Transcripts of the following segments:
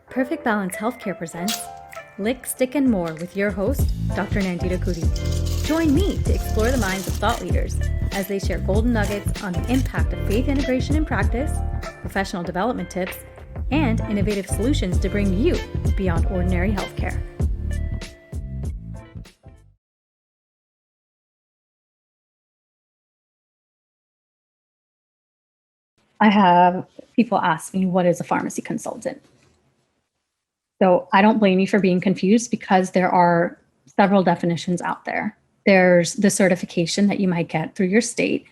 Perfect Balance Healthcare presents Lick, Stick, and More with your host, Dr. Nandita Koodie. Join me to explore the minds of thought leaders as they share golden nuggets on the impact of faith integration in practice, professional development tips, and innovative solutions to bring you beyond ordinary healthcare. I have people ask me, what is a pharmacy consultant? So I don't blame you for being confused because there are several definitions out there. There's the certification that you might get through your state,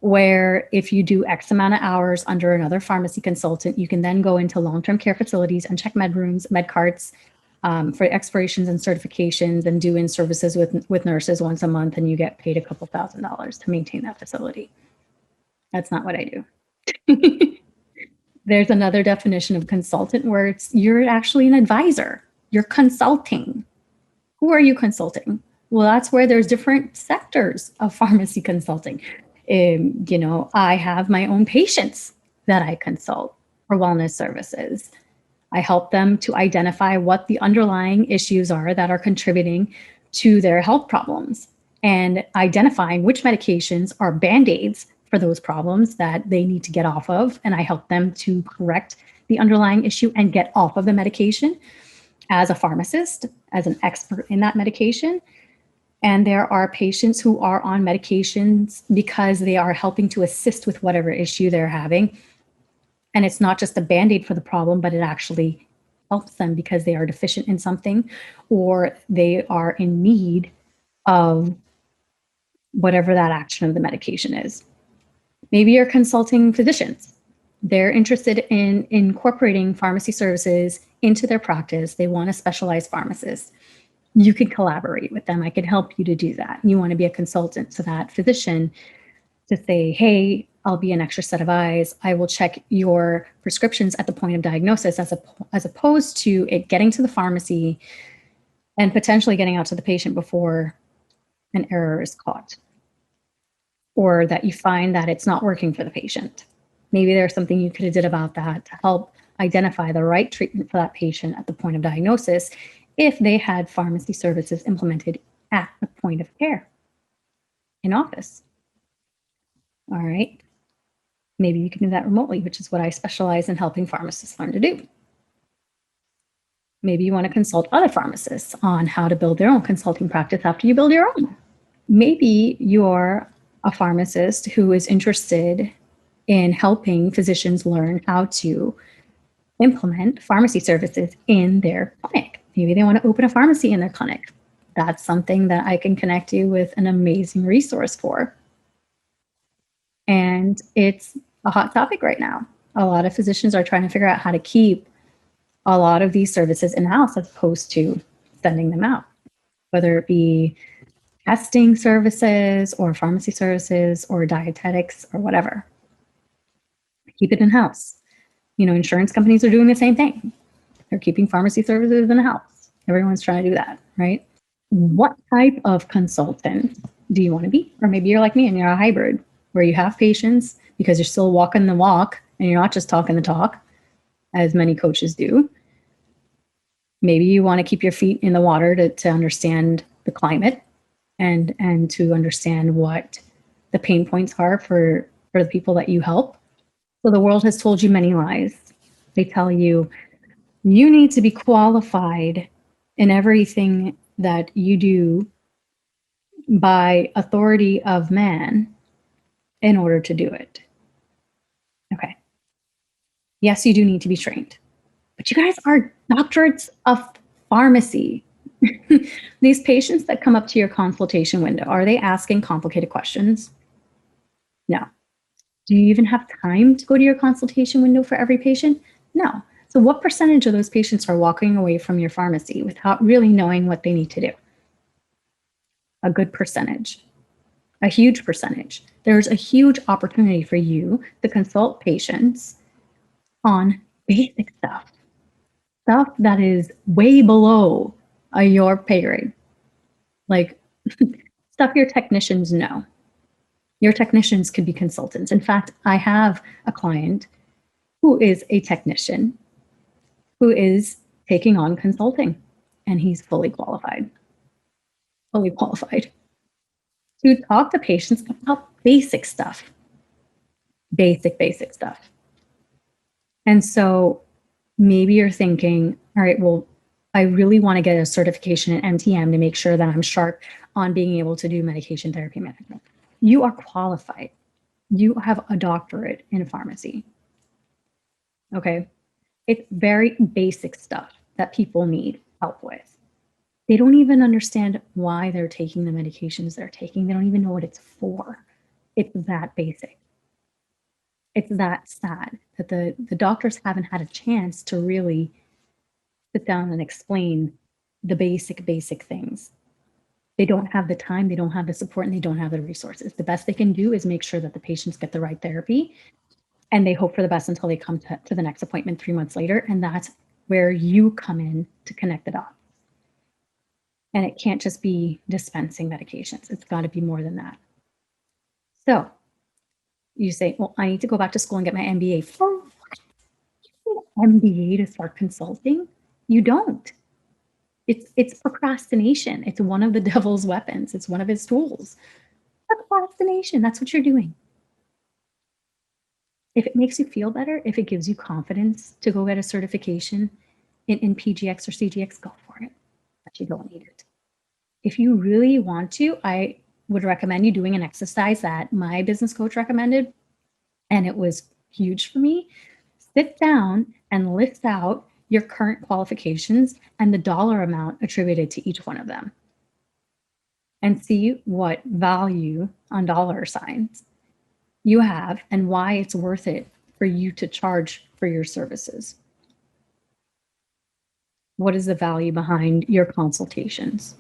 where if you do X amount of hours under another pharmacy consultant, you can then go into long-term care facilities and check med rooms, med carts for expirations and certifications and do in-services with nurses once a month, and you get paid a couple $1,000s to maintain that facility. That's not what I do. There's another definition of consultant where you're actually an advisor. You're consulting. Who are you consulting? Well, that's where there's different sectors of pharmacy consulting. I have my own patients that I consult for wellness services. I help them to identify what the underlying issues are that are contributing to their health problems and identifying which medications are Band-Aids for those problems that they need to get off of. And I help them to correct the underlying issue and get off of the medication as a pharmacist, as an expert in that medication. And there are patients who are on medications because they are helping to assist with whatever issue they're having. And it's not just a Band-Aid for the problem, but it actually helps them because they are deficient in something or they are in need of whatever that action of the medication is. Maybe you're consulting physicians. They're interested in incorporating pharmacy services into their practice. They want a specialized pharmacist. You can collaborate with them. I can help you to do that. You want to be a consultant to that physician to say, hey, I'll be an extra set of eyes. I will check your prescriptions at the point of diagnosis as opposed to it getting to the pharmacy and potentially getting out to the patient before an error is caught, or that you find that it's not working for the patient. Maybe there's something you could have did about that to help identify the right treatment for that patient at the point of diagnosis if they had pharmacy services implemented at the point of care in office. All right. Maybe you can do that remotely, which is what I specialize in helping pharmacists learn to do. Maybe you want to consult other pharmacists on how to build their own consulting practice after you build your own. Maybe you're a pharmacist who is interested in helping physicians learn how to implement pharmacy services in their clinic. Maybe they want to open a pharmacy in their clinic. That's something that I can connect you with an amazing resource for. And it's a hot topic right now. A lot of physicians are trying to figure out how to keep a lot of these services in-house as opposed to sending them out, whether it be testing services or pharmacy services or dietetics or whatever. Keep it in-house. Insurance companies are doing the same thing. They're keeping pharmacy services in-house. Everyone's trying to do that, right? What type of consultant do you want to be? Or maybe you're like me and you're a hybrid where you have patients because you're still walking the walk and you're not just talking the talk, as many coaches do. Maybe you want to keep your feet in the water to understand the climate and to understand what the pain points are for the people that you help. So the world has told you many lies. They tell you, you need to be qualified in everything that you do by authority of man in order to do it. Okay. Yes, you do need to be trained, but you guys are doctorates of pharmacy. These patients that come up to your consultation window, are they asking complicated questions? No. Do you even have time to go to your consultation window for every patient? No. So what percentage of those patients are walking away from your pharmacy without really knowing what they need to do? A good percentage, a huge percentage. There's a huge opportunity for you to consult patients on basic stuff that is way below your pay grade, like stuff your technicians know. Your technicians could be consultants. In fact, I have a client who is a technician who is taking on consulting, and he's fully qualified to talk to patients about basic stuff, basic stuff. And so maybe you're thinking, all right, well, I really want to get a certification in MTM to make sure that I'm sharp on being able to do medication therapy management. You are qualified. You have a doctorate in pharmacy. Okay. It's very basic stuff that people need help with. They don't even understand why they're taking the medications they're taking. They don't even know what it's for. It's that basic. It's that sad that the doctors haven't had a chance to really sit down and explain the basic things. They don't have the time, they don't have the support, and they don't have the resources. The best they can do is make sure that the patients get the right therapy, and they hope for the best until they come to the next appointment 3 months later. And that's where you come in to connect the dots. And it can't just be dispensing medications. It's got to be more than that. So you say, well, I need to go back to school and get my MBA. For what? MBA to start consulting? You don't. It's procrastination. It's one of the devil's weapons. It's one of his tools. Procrastination. That's what you're doing. If it makes you feel better, if it gives you confidence to go get a certification in PGX or CGX, go for it. But you don't need it. If you really want to, I would recommend you doing an exercise that my business coach recommended, and it was huge for me. Sit down and list out your current qualifications and the dollar amount attributed to each one of them, and see what value on dollar signs you have and why it's worth it for you to charge for your services. What is the value behind your consultations?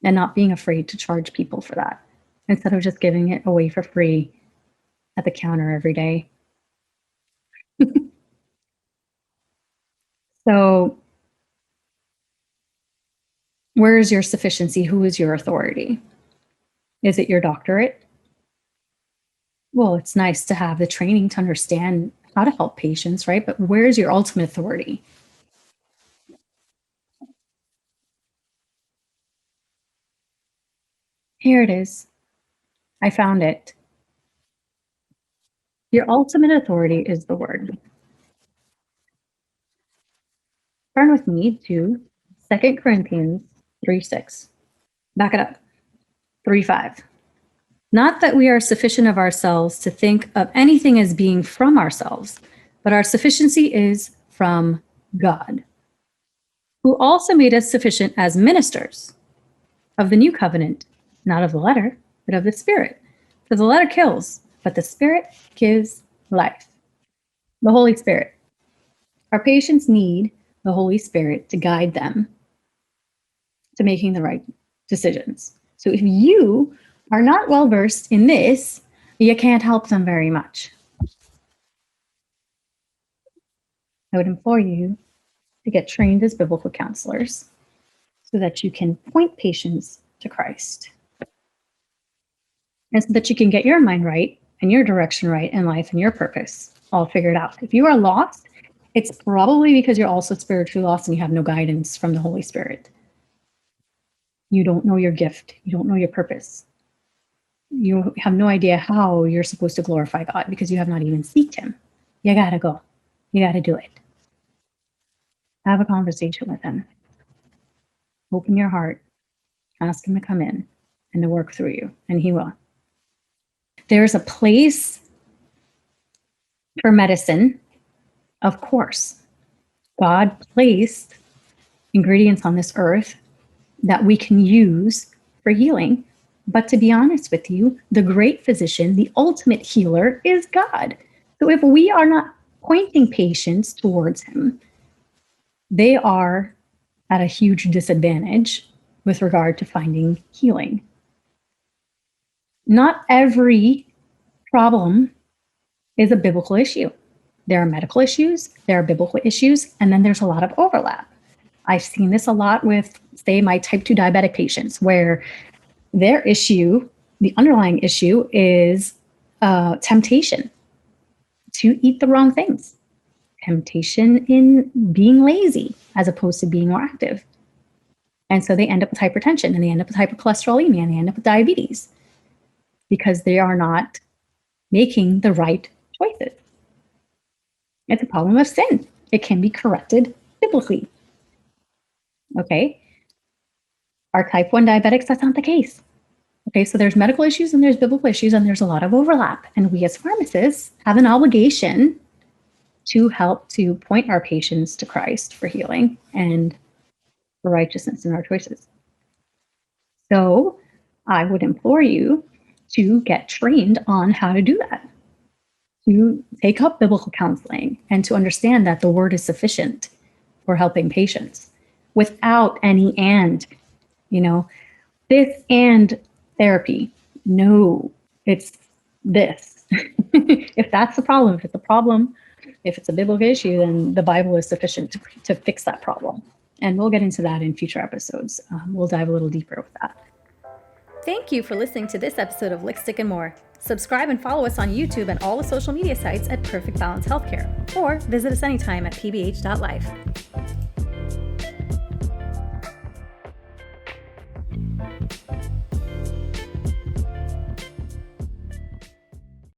And not being afraid to charge people for that instead of just giving it away for free at the counter every day. So where is your sufficiency? Who is your authority? Is it your doctorate? Well, it's nice to have the training to understand how to help patients, right? But where's your ultimate authority? Here it is. I found it. Your ultimate authority is the word. Turn with me to 2 Corinthians 3:6. Back it up. 3:5. Not that we are sufficient of ourselves to think of anything as being from ourselves, but our sufficiency is from God, who also made us sufficient as ministers of the new covenant, not of the letter, but of the Spirit. For the letter kills, but the Spirit gives life. The Holy Spirit. Our patients need the Holy Spirit to guide them to making the right decisions. So if you are not well versed in this, you can't help them very much. I would implore you to get trained as biblical counselors so that you can point patients to Christ. And so that you can get your mind right and your direction right in life and your purpose all figured out. If you are lost, it's probably because you're also spiritually lost and you have no guidance from the Holy Spirit. You don't know your gift. You don't know your purpose. You have no idea how you're supposed to glorify God because you have not even sought Him. You gotta go. You gotta do it. Have a conversation with Him. Open your heart. Ask Him to come in and to work through you, and He will. There's a place for medicine, of course. God placed ingredients on this earth that we can use for healing. But to be honest with you, the great physician, the ultimate healer is God. So if we are not pointing patients towards Him, they are at a huge disadvantage with regard to finding healing. Not every problem is a biblical issue. There are medical issues, there are biblical issues, and then there's a lot of overlap. I've seen this a lot with, say, my type 2 diabetic patients, where their issue, the underlying issue, is temptation to eat the wrong things, temptation in being lazy as opposed to being more active. And so they end up with hypertension, and they end up with hypercholesterolemia, and they end up with diabetes because they are not making the right choices. It's a problem of sin. It can be corrected biblically. Okay? Our type 1 diabetics, that's not the case. Okay, so there's medical issues and there's biblical issues, and there's a lot of overlap. And we as pharmacists have an obligation to help to point our patients to Christ for healing and for righteousness in our choices. So I would implore you to get trained on how to do that, to take up biblical counseling, and to understand that the word is sufficient for helping patients without any and, this and therapy. No, it's this. If that's the problem, if it's a biblical issue, then the Bible is sufficient to fix that problem. And we'll get into that in future episodes. We'll dive a little deeper with that. Thank you for listening to this episode of Lick, Stick, and More. Subscribe and follow us on YouTube and all the social media sites at Perfect Balance Healthcare, or visit us anytime at pbh.life.